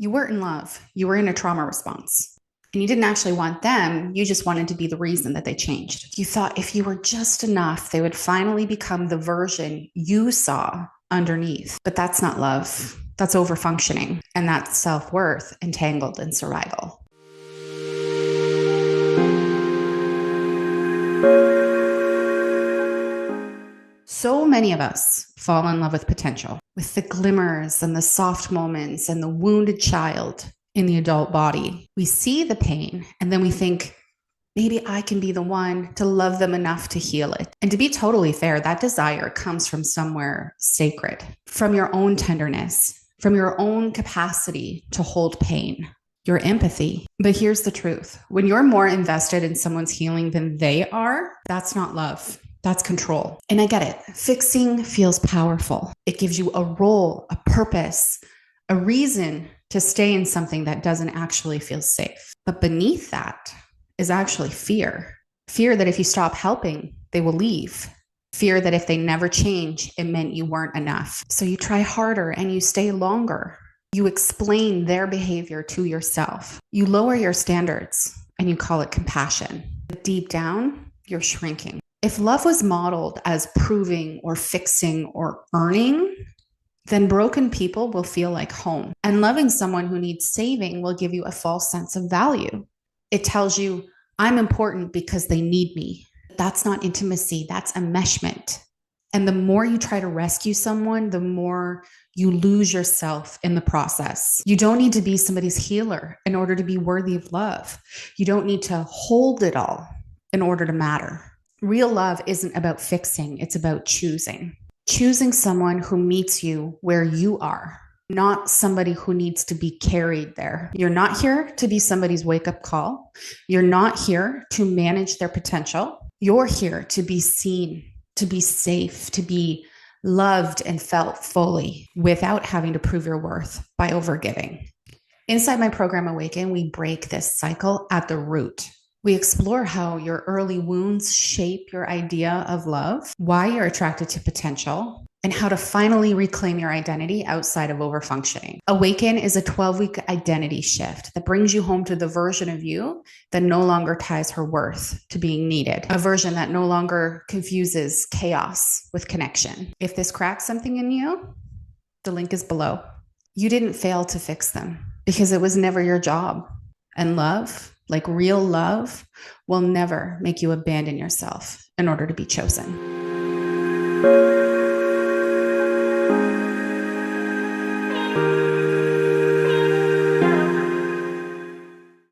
You weren't in love. You were in a trauma response. And you didn't actually want them. You just wanted to be the reason that they changed. You thought if you were just enough, they would finally become the version you saw underneath. But that's not love. That's overfunctioning. And that's self-worth entangled in survival. So many of us fall in love with potential, with the glimmers and the soft moments and the wounded child in the adult body. We see the pain and then we think, maybe I can be the one to love them enough to heal it. And to be totally fair, that desire comes from somewhere sacred, from your own tenderness, from your own capacity to hold pain, your empathy. But here's the truth. When you're more invested in someone's healing than they are, that's not love. That's control. And I get it. Fixing feels powerful. It gives you a role, a purpose, a reason to stay in something that doesn't actually feel safe. But beneath that is actually fear. Fear that if you stop helping, they will leave. Fear that if they never change, it meant you weren't enough. So you try harder and you stay longer. You explain their behavior to yourself. You lower your standards and you call it compassion. But deep down, you're shrinking. If love was modeled as proving or fixing or earning, then broken people will feel like home. And loving someone who needs saving will give you a false sense of value. It tells you, I'm important because they need me. That's not intimacy, that's enmeshment. And the more you try to rescue someone, the more you lose yourself in the process. You don't need to be somebody's healer in order to be worthy of love. You don't need to hold it all in order to matter. Real love isn't about fixing, it's about choosing. Choosing someone who meets you where you are, not somebody who needs to be carried there. You're not here to be somebody's wake-up call. You're not here to manage their potential. You're here to be seen, to be safe, to be loved and felt fully without having to prove your worth by overgiving. Inside my program, Awaken, we break this cycle at the root. We explore how your early wounds shape your idea of love, why you're attracted to potential, and how to finally reclaim your identity outside of overfunctioning. Awaken is a 12-week identity shift that brings you home to the version of you that no longer ties her worth to being needed, a version that no longer confuses chaos with connection. If this cracks something in you, the link is below. You didn't fail to fix them because it was never your job. And love, like real love, will never make you abandon yourself in order to be chosen.